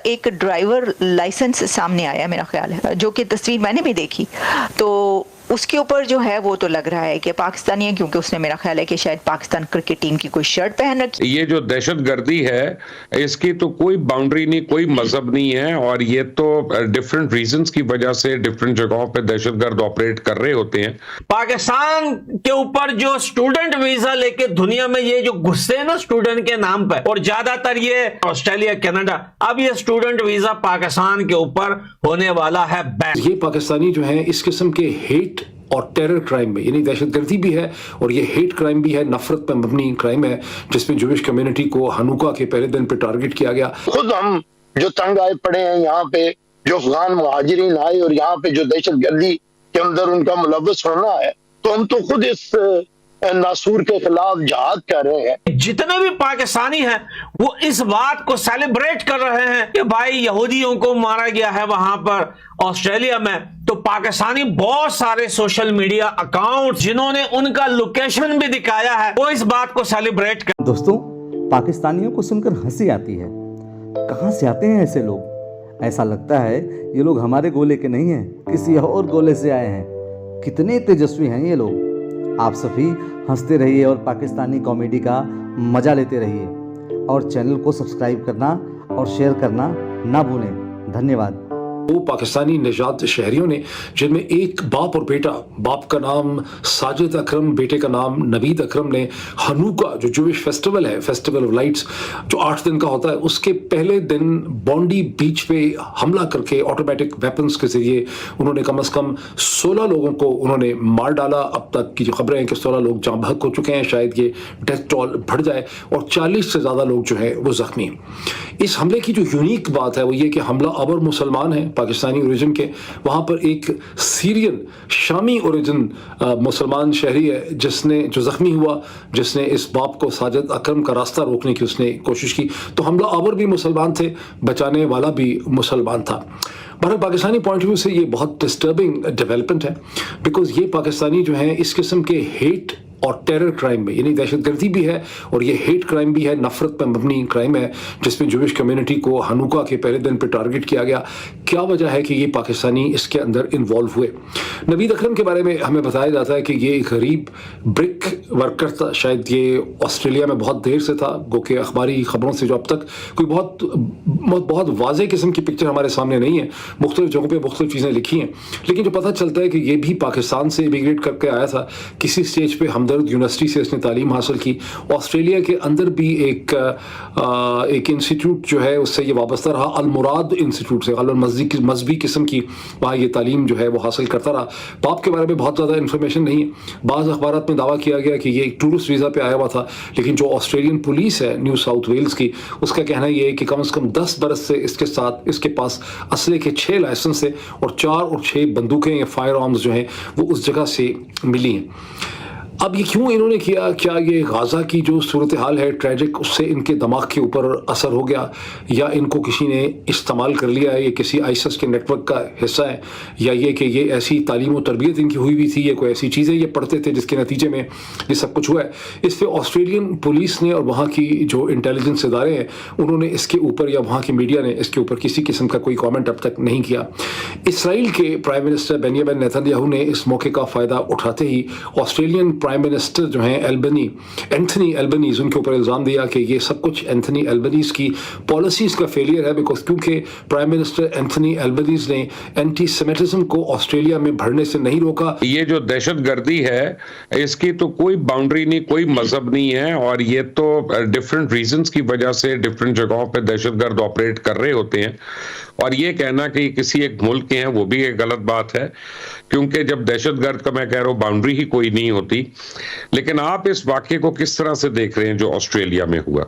ایک driver licence سامنے آیا میرا خیال ہے، جو کہ تصویر میں نے بھی دیکھی، تو اس کے اوپر جو ہے وہ تو لگ رہا ہے کہ پاکستانی ہے، کیونکہ اس نے میرا خیال ہے کہ شاید پاکستان کرکٹ ٹیم کی کوئی شرٹ پہن رکھی۔ یہ جو دہشت گردی ہے اس کی تو کوئی باؤنڈری نہیں، کوئی مذہب نہیں ہے، اور یہ تو ڈفرینٹ ریزنز کی وجہ سے ڈفرینٹ جگہوں پہ دہشت گرد آپریٹ کر رہے ہوتے ہیں۔ پاکستان کے اوپر جو اسٹوڈنٹ ویزا لے کے دنیا میں یہ جو غصے ہیں نا اسٹوڈنٹ کے نام پہ، اور زیادہ تر یہ آسٹریلیا، کینیڈا، اب یہ اسٹوڈنٹ ویزا پاکستان کے اوپر ہونے والا ہے بین۔ یہ پاکستانی جو ہیں اس قسم کے ہیٹ اور ٹیرر کرائم میں، یعنی دہشت گردی بھی ہے اور یہ ہیٹ کرائم بھی ہے، نفرت پر مبنی کرائم ہے، جس میں جوش کمیونٹی کو ہنوکا کے پہلے دن پہ ٹارگٹ کیا گیا۔ خود ہم جو تنگ آئے پڑے ہیں یہاں پہ، جو افغان مہاجرین آئے اور یہاں پہ جو دہشت گردی کے اندر ان کا ملوث ہونا ہے، تو ہم تو خود اس ناسور کے خلاف جہاد کر رہے ہیں۔ جتنے بھی پاکستانی ہیں وہ اس بات کو سیلیبریٹ کر رہے ہیں کہ بھائی یہودیوں کو مارا گیا ہے وہاں پر آسٹریلیا میں، تو پاکستانی بہت سارے سوشل میڈیا اکاؤنٹ جنہوں نے ان کا لوکیشن بھی دکھایا ہے وہ اس بات کو سیلیبریٹ کر۔ دوستوں، پاکستانیوں کو سن کر ہنسی آتی ہے۔ کہاں سے آتے ہیں ایسے لوگ؟ ایسا لگتا ہے یہ لوگ ہمارے گولے کے نہیں ہیں، کسی اور گولے سے آئے ہیں۔ کتنے تیجسوی ہیں یہ لوگ۔ آپ سبھی ہنستے رہیے اور پاکستانی کامیڈی کا مزہ لیتے رہیے، اور چینل کو سبسکرائب کرنا اور شیئر کرنا نہ بھولیں۔ دھنیہ واد۔ وہ پاکستانی نژاد شہریوں نے، جن میں ایک باپ اور بیٹا، باپ کا نام ساجد اکرم، بیٹے کا نام نوید اکرم نے ہنوکا جو جوش فیسٹیول ہے، فیسٹیول آف لائٹس جو 8 دن کا ہوتا ہے، اس کے پہلے دن بونڈی بیچ پہ حملہ کر کے آٹومیٹک ویپنز کے ذریعے انہوں نے کم از کم 16 لوگوں کو انہوں نے مار ڈالا۔ اب تک کی جو خبریں ہیں کہ 16 لوگ جاں بحق ہو چکے ہیں، شاید یہ ڈیتھ ٹول بڑھ جائے، اور 40 سے زیادہ لوگ جو ہیں وہ زخمی ہیں۔ اس حملے کی جو یونیک بات ہے وہ یہ کہ حملہ آور مسلمان ہیں، پاکستانی اوریجن کے، وہاں پر ایک سیرین شامی اوریجن مسلمان شہری ہے جس نے جو زخمی ہوا، جس نے اس باپ کو ساجد اکرم کا راستہ روکنے کی اس نے کوشش کی۔ تو حملہ آور بھی مسلمان تھے، بچانے والا بھی مسلمان تھا۔ بہرحال پاکستانی پوائنٹ ویو سے یہ بہت ڈسٹربنگ ڈیولپمنٹ ہے، بیکاز یہ پاکستانی جو ہیں اس قسم کے ہیٹ اور ٹیرر کرائم میں، یعنی دہشت گردی بھی ہے اور یہ ہیٹ کرائم بھی ہے، نفرت پر مبنی کرائم ہے، جس میں جوش کمیونٹی کو ہنوکا کے پہلے دن پہ ٹارگٹ کیا گیا۔ کیا وجہ ہے کہ یہ پاکستانی اس کے اندر انوالو ہوئے؟ نوید اکرم کے بارے میں ہمیں بتایا جاتا ہے کہ یہ ایک غریب بریک ورکر تھا، شاید یہ آسٹریلیا میں بہت دیر سے تھا، گو کہ اخباری خبروں سے جو اب تک کوئی بہت واضح قسم کی پکچر ہمارے سامنے نہیں ہے، مختلف جگہوں پہ مختلف چیزیں لکھی ہیں، لیکن جو پتہ چلتا ہے کہ یہ بھی پاکستان سے امیگریٹ کر کے آیا تھا۔ کسی سٹیج پہ ہمدرد یونیورسٹی سے اس نے تعلیم حاصل کی۔ آسٹریلیا کے اندر بھی ایک انسٹیٹیوٹ جو ہے اس سے یہ وابستہ رہا، المراد انسٹیٹیوٹ سے، غالباً مذہبی قسم کی وہاں یہ تعلیم جو ہے وہ حاصل کرتا رہا۔ باپ کے بارے میں بہت زیادہ انفارمیشن نہیں ہے۔ بعض اخبارات میں دعویٰ کیا گیا کہ یہ ایک ٹورسٹ ویزا پہ آیا ہوا تھا، لیکن جو آسٹریلین پولیس ہے نیو ساؤتھ ویلز کی، اس کا کہنا یہ ہے کہ کم از کم 10 برس سے اس کے ساتھ اس کے پاس اسلحے کے 6 لائسنس ہے، اور 4 اور 6 بندوقیں یا فائر آرمز جو ہیں وہ اس جگہ سے ملی ہیں۔ اب یہ کیوں انہوں نے کیا؟ کیا یہ غازہ کی جو صورتحال ہے ٹریجک، اس سے ان کے دماغ کے اوپر اثر ہو گیا، یا ان کو کسی نے استعمال کر لیا ہے، یہ کسی آئیسس کے نیٹ ورک کا حصہ ہے، یا یہ کہ یہ ایسی تعلیم و تربیت ان کی ہوئی تھی، یہ کوئی ایسی چیزیں یہ پڑھتے تھے جس کے نتیجے میں یہ سب کچھ ہوا ہے؟ اس پہ آسٹریلین پولیس نے اور وہاں کی جو انٹیلیجنس ادارے ہیں انہوں نے اس کے اوپر، یا وہاں کی میڈیا نے اس کے اوپر کسی قسم کا کوئی کامنٹ اب تک نہیں کیا۔ اسرائیل کے prime minister Binyamin Nitin Yahoo نے اس موقع کا فائدہ اٹھاتے ہی آسٹریلین پرائم منسٹر جو ہیں اینتھنی البنیز، ان کے اوپر الزام دیا کہ یہ سب کچھ اینتھنی البنیز کی پالیسیز کا فیلئر ہے، بیکاز کیونکہ پرائم منسٹر اینتھنی البنیز نے اینٹی سیمیٹزم کو آسٹریلیا میں بڑھنے سے نہیں روکا۔ یہ جو دہشت گردی ہے اس کی تو کوئی باؤنڈری نہیں، کوئی مذہب نہیں ہے، اور یہ تو ڈفرینٹ ریزنز کی وجہ سے ڈفرینٹ جگہوں پہ دہشت گرد آپریٹ کر رہے ہوتے ہیں، اور یہ کہنا کہ یہ کسی ایک ملک کے ہیں وہ بھی ایک غلط بات ہے، کیونکہ جب دہشت گرد کا میں کہہ رہا ہوں باؤنڈری ہی کوئی نہیں ہوتی۔ لیکن آپ اس واقعے کو کس طرح سے دیکھ رہے ہیں جو آسٹریلیا میں ہوا؟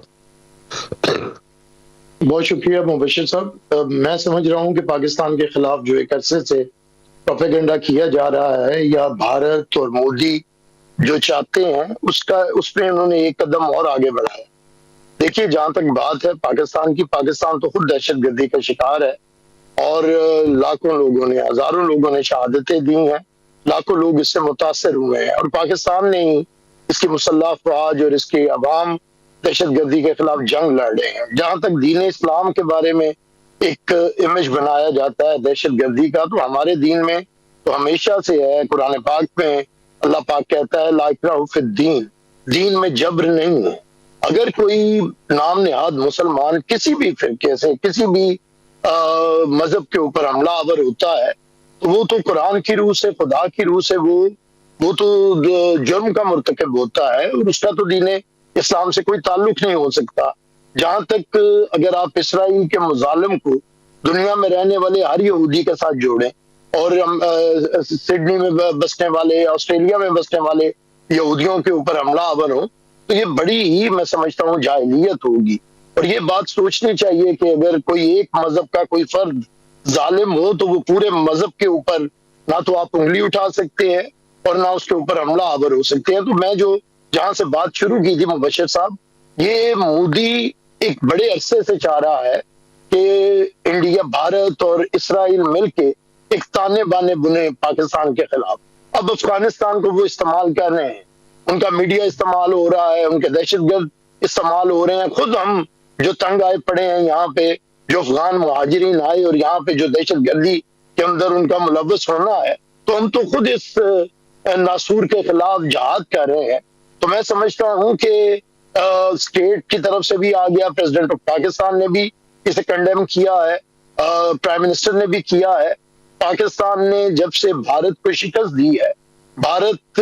بہت شکریہ مبشر صاحب۔ میں سمجھ رہا ہوں کہ پاکستان کے خلاف جو ایک عرصے سے پروپیگنڈا کیا جا رہا ہے، یا بھارت اور مودی جو چاہتے ہیں اس میں انہوں نے ایک قدم اور آگے بڑھایا۔ دیکھیے، جہاں تک بات ہے پاکستان کی، پاکستان تو خود دہشت گردی کا شکار ہے، اور لاکھوں لوگوں نے، ہزاروں لوگوں نے شہادتیں دی ہیں، لاکھوں لوگ اس سے متاثر ہوئے ہیں، اور پاکستان نے ہی اس کی مسلح افواج اور اس کے عوام دہشت گردی کے خلاف جنگ لڑ رہے ہیں۔ جہاں تک دین اسلام کے بارے میں ایک امیج بنایا جاتا ہے دہشت گردی کا، تو ہمارے دین میں تو ہمیشہ سے ہے. قرآن پاک میں اللہ پاک کہتا ہے لا اکراہ فی الدین، دین میں جبر نہیں ہے. اگر کوئی نام نہاد مسلمان کسی بھی فرقے سے کسی بھی مذہب کے اوپر حملہ آور ہوتا ہے تو وہ تو قرآن کی روح سے، خدا کی روح سے وہ تو جرم کا مرتکب ہوتا ہے، اور اس کا تو دین اسلام سے کوئی تعلق نہیں ہو سکتا. جہاں تک اگر آپ اسرائیل کے مظالم کو دنیا میں رہنے والے ہر یہودی کے ساتھ جوڑیں، اور سڈنی میں بسنے والے، آسٹریلیا میں بسنے والے یہودیوں کے اوپر حملہ آور ہوں، تو یہ بڑی ہی میں سمجھتا ہوں جاہلیت ہوگی. اور یہ بات سوچنی چاہیے کہ اگر کوئی ایک مذہب کا کوئی فرد ظالم ہو تو وہ پورے مذہب کے اوپر نہ تو آپ انگلی اٹھا سکتے ہیں اور نہ اس کے اوپر حملہ آور ہو سکتے ہیں. تو میں جہاں سے بات شروع کی تھی مبشر صاحب، یہ مودی ایک بڑے عرصے سے چاہ رہا ہے کہ انڈیا، بھارت اور اسرائیل مل کے ایک تانے بانے بنے پاکستان کے خلاف. اب افغانستان کو وہ استعمال کر رہے ہیں، ان کا میڈیا استعمال ہو رہا ہے، ان کے دہشت گرد استعمال ہو رہے ہیں. خود ہم جو تنگ آئے پڑے ہیں یہاں پہ، جو افغان مہاجرین آئے اور یہاں پہ جو دہشت گردی کے اندر ان کا ملوث ہونا ہے، تو ہم تو خود اس ناسور کے خلاف جہاد کر رہے ہیں. تو میں سمجھتا ہوں کہ اسٹیٹ کی طرف سے بھی آ گیا، پریزیڈنٹ آف پاکستان نے بھی اسے کنڈیم کیا ہے، پرائم منسٹر نے بھی کیا ہے. پاکستان نے جب سے بھارت کو شکست دی ہے، بھارت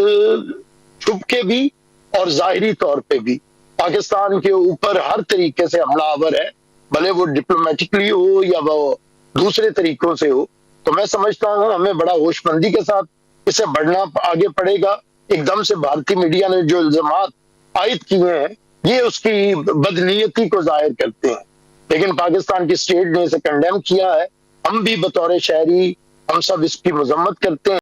چھپ کے بھی اور ظاہری طور پہ بھی پاکستان کے اوپر ہر طریقے سے حملہ آور ہے، بھلے وہ ڈپلومیٹکلی ہو یا وہ دوسرے طریقوں سے ہو. تو میں سمجھتا ہوں ہمیں بڑا ہوش مندی کے ساتھ اسے بڑھنا آگے پڑے گا. ایک دم سے بھارتی میڈیا نے جو الزامات عائد کیے ہیں یہ اس کی بدنیتی کو ظاہر کرتے ہیں، لیکن پاکستان کی اسٹیٹ نے اسے کنڈیم کیا ہے. ہم بھی بطور شہری ہم سب اس کی مذمت کرتے ہیں.